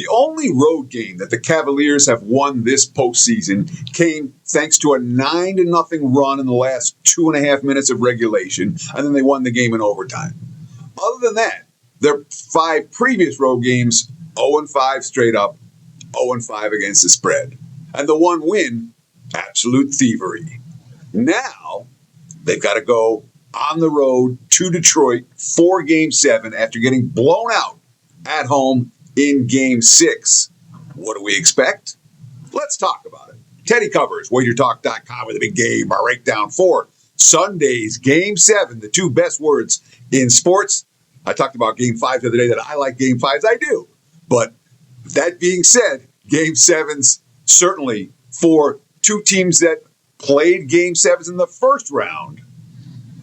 The only road game that the Cavaliers have won this postseason came thanks to a 9-0 run in the last 2.5 minutes of regulation, and then they won the game in overtime. Other than that, their 5 previous road games, 0-5 straight up, 0-5 against the spread. And the one win, absolute thievery. Now, they've got to go on the road to Detroit for Game 7 after getting blown out at home in Game 6. What do we expect? Let's talk about it. Teddy covers WagerTalk.com with a big game breakdown for Sunday's Game 7, the 2 best words in sports. I talked about Game 5 the other day that I like Game 5s. I do. But that being said, Game 7s certainly for 2 teams that played Game 7s in the first round.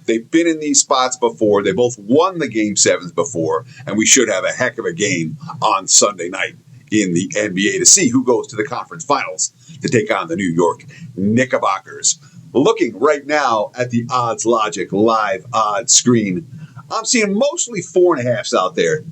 They've been in these spots before. They both won the Game 7s before, and we should have a heck of a game on Sunday night in the NBA to see who goes to the conference finals to take on the New York Knickerbockers. Looking right now at the Odds Logic live odds screen, I'm seeing mostly 4.5s out there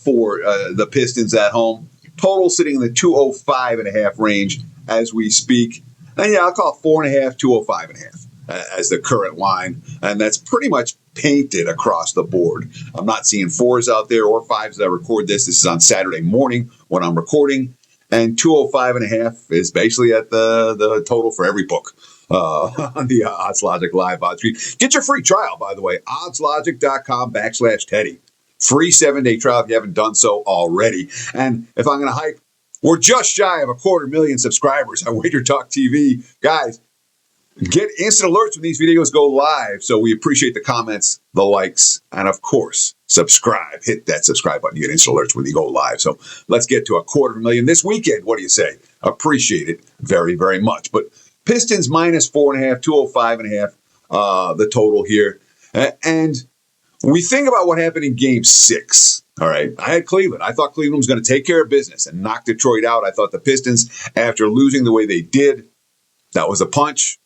for the Pistons at home. Total sitting in the 205.5 range as we speak. And yeah, I'll call 4.5, 205.5. As the current line, and that's pretty much painted across the board. I'm not seeing 4s out there or 5s as I record this. This is on Saturday morning when I'm recording, and 205.5 is basically at the total for every book on the Odds Logic live odds screen. Get your free trial, by the way, oddslogic.com/Teddy. Free 7-day trial if you haven't done so already. And if I'm going to hype, we're just shy of 250,000 subscribers on WagerTalk TV. Guys, get instant alerts when these videos go live. So we appreciate the comments, the likes, and of course, subscribe. Hit that subscribe button. You get instant alerts when you go live. So let's get to 250,000 this weekend. What do you say? Appreciate it very, very much. But Pistons minus 4.5, 205.5, the total here. And we think about what happened in Game 6. All right. I had Cleveland. I thought Cleveland was going to take care of business and knock Detroit out. I thought the Pistons, after losing the way they did, that was a punch.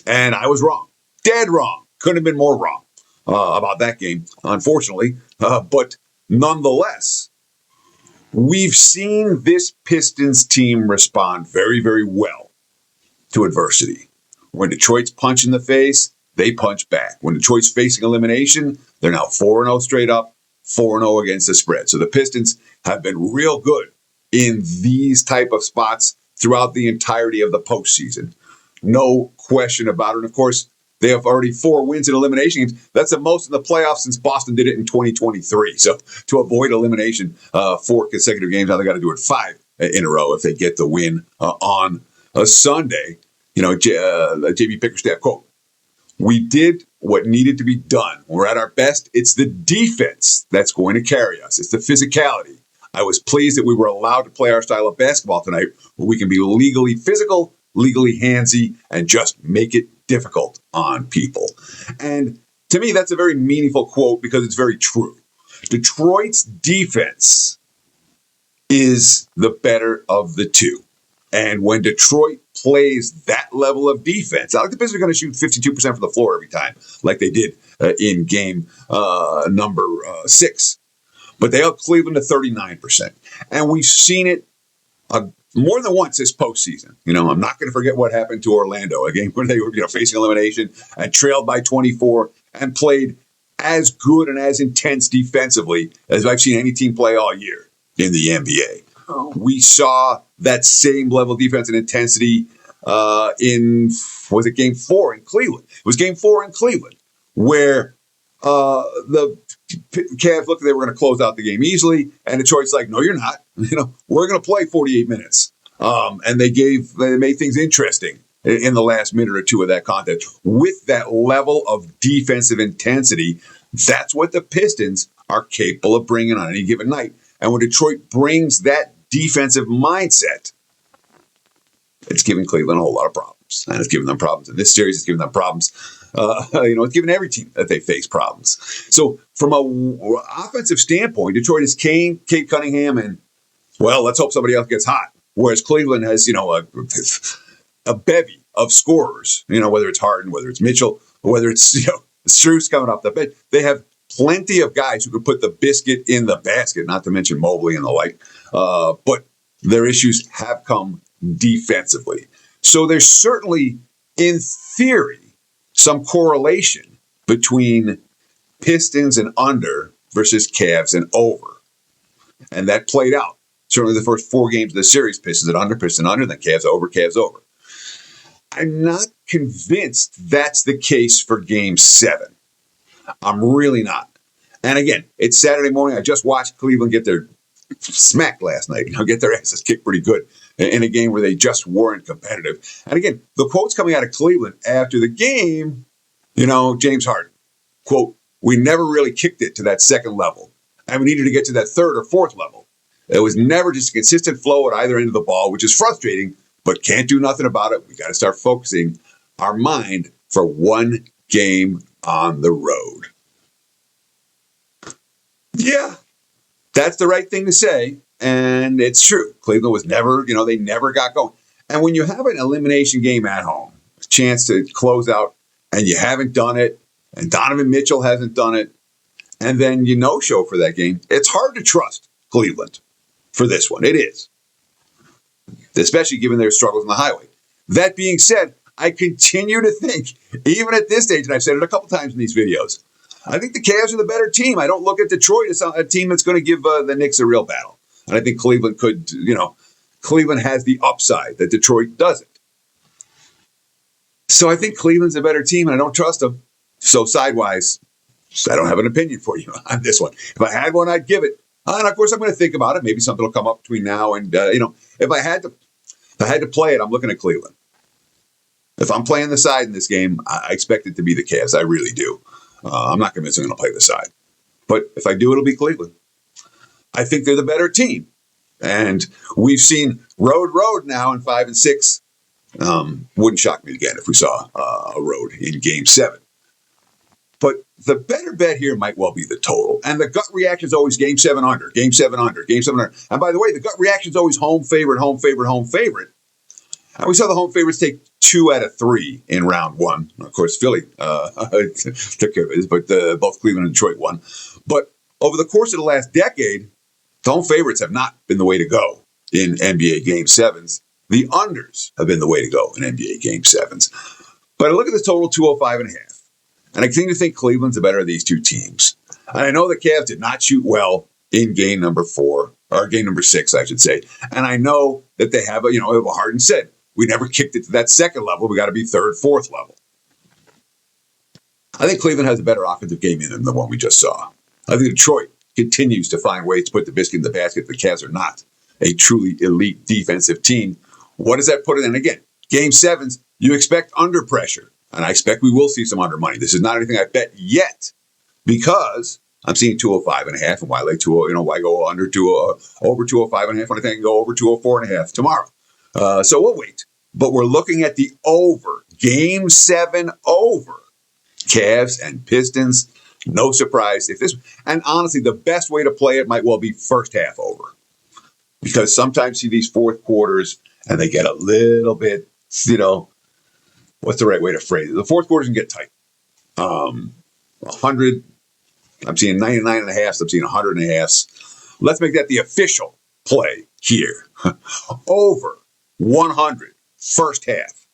And I was wrong. Dead wrong. Couldn't have been more wrong about that game, unfortunately. But nonetheless, we've seen this Pistons team respond very, very well to adversity. When Detroit's punch in the face, they punch back. When Detroit's facing elimination, they're now 4-0 straight up, 4-0 against the spread. So the Pistons have been real good in these type of spots throughout the entirety of the postseason. No question about it. And of course, they have already 4 wins in elimination games. That's the most in the playoffs since Boston did it in 2023. So to avoid elimination, 4 consecutive games, now they got to do it 5 in a row if they get the win on a Sunday. You know, J.B. Bickerstaff quote, "We did what needed to be done. When we're at our best, it's the defense that's going to carry us. It's the physicality. I was pleased that we were allowed to play our style of basketball tonight where we can be legally physical, legally handsy, and just make it difficult on people." And to me, that's a very meaningful quote because it's very true. Detroit's defense is the better of the two. And when Detroit plays that level of defense, I like the Pistons are going to shoot 52% from the floor every time, like they did in game number 6. But they helped Cleveland to 39%. And we've seen it more than once this postseason. You know, I'm not going to forget what happened to Orlando, a game where they were facing elimination and trailed by 24 and played as good and as intense defensively as I've seen any team play all year in the NBA. We saw that same level of defense and intensity was it Game 4 in Cleveland? It was Game 4 in Cleveland where the Cavs looked like they were going to close out the game easily, and Detroit's like, no, you're not. We're going to play 48 minutes. And they made things interesting in the last minute or two of that contest. With that level of defensive intensity, that's what the Pistons are capable of bringing on any given night. And when Detroit brings that defensive mindset, it's giving Cleveland a whole lot of problems. And it's giving them problems in this series. It's giving them problems. It's giving every team that they face problems. So from an offensive standpoint, Detroit is Kane, Cade Cunningham, and, well, let's hope somebody else gets hot. Whereas Cleveland has, a bevy of scorers, whether it's Harden, whether it's Mitchell, or whether it's, Strus coming off the bench. They have plenty of guys who could put the biscuit in the basket, not to mention Mobley and the like. But their issues have come defensively. So there's certainly, in theory, some correlation between Pistons and under versus Cavs and over. And that played out. Certainly the first 4 games of the series, Pistons at under, Pistons under, then Cavs over, Cavs over. I'm not convinced that's the case for Game 7. I'm really not. And again, it's Saturday morning. I just watched Cleveland get their smacked last night. Get their asses kicked pretty good in a game where they just weren't competitive. And again, the quotes coming out of Cleveland after the game, James Harden, quote, "We never really kicked it to that second level. And we needed to get to that third or fourth level. It was never just a consistent flow at either end of the ball, which is frustrating, but can't do nothing about it. We got to start focusing our mind for one game on the road." Yeah, that's the right thing to say. And it's true. Cleveland was never, they never got going. And when you have an elimination game at home, a chance to close out, and you haven't done it, and Donovan Mitchell hasn't done it, and then you no-show for that game, it's hard to trust Cleveland for this one. It is. Especially given their struggles on the highway. That being said, I continue to think, even at this stage, and I've said it a couple times in these videos, I think the Cavs are the better team. I don't look at Detroit as a team that's going to give the Knicks a real battle. And I think Cleveland could, Cleveland has the upside that Detroit doesn't. So I think Cleveland's a better team, and I don't trust them. So sidewise, I don't have an opinion for you on this one. If I had one, I'd give it. And of course, I'm going to think about it. Maybe something will come up between now and, if I had to play it, I'm looking at Cleveland. If I'm playing the side in this game, I expect it to be the Cavs. I really do. I'm not convinced I'm going to play the side. But if I do, it'll be Cleveland. I think they're the better team. And we've seen road now in 5 and 6. Wouldn't shock me again if we saw a road in Game 7. But the better bet here might well be the total. And the gut reaction is always Game 7 under, Game 7 under, Game 7 under. And by the way, the gut reaction is always home favorite, home favorite, home favorite. And we saw the home favorites take 2 out of 3 in round 1. Of course, Philly took care of it, but both Cleveland and Detroit won. But over the course of the last decade, the home favorites have not been the way to go in NBA Game 7s. The unders have been the way to go in NBA Game 7s. But I look at the total 205.5. And I continue to think Cleveland's the better of these two teams. And I know the Cavs did not shoot well in game number 4, or game number 6, I should say. And I know that they have Harden said, we never kicked it to that second level. We got to be third, fourth level. I think Cleveland has a better offensive game in them than the one we just saw. I think Detroit continues to find ways to put the biscuit in the basket. The Cavs are not a truly elite defensive team. What does that put in? And again, Game 7s, you expect under pressure. And I expect we will see some under money. This is not anything I bet yet because I'm seeing 205.5. And why why go under over 205.5 when I think I can go over 204.5 tomorrow? So we'll wait. But we're looking at the over. Game 7 over. Cavs and Pistons. No surprise. And honestly, the best way to play it might well be first half over. Because sometimes you see these fourth quarters and they get a little bit, what's the right way to phrase it? The fourth quarters can get tight. 100, I'm seeing 99.5, I'm seeing 100.5. Let's make that the official play here. Over 100, first half.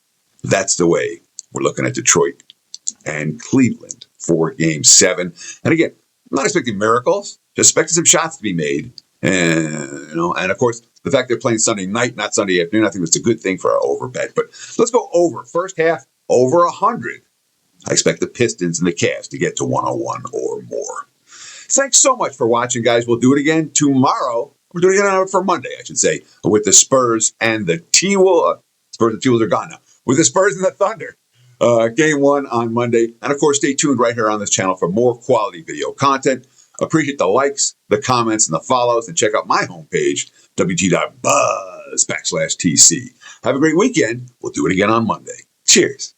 That's the way we're looking at Detroit and Cleveland for Game 7. And again, I'm not expecting miracles, just expecting some shots to be made. And of course, the fact they're playing Sunday night, not Sunday afternoon, I think it's a good thing for our over bet. But let's go over. First half, over 100. I expect the Pistons and the Cavs to get to 101 or more. Thanks so much for watching, guys. We'll do it again tomorrow. We're doing it again for Monday, I should say, with the Spurs and the T-Wolves. Spurs and T-Wolves are gone now. With the Spurs and the Thunder. Game 1 on Monday. And of course, stay tuned right here on this channel for more quality video content. Appreciate the likes, the comments, and the follows. And check out my homepage, wt.buzz /TC. Have a great weekend. We'll do it again on Monday. Cheers.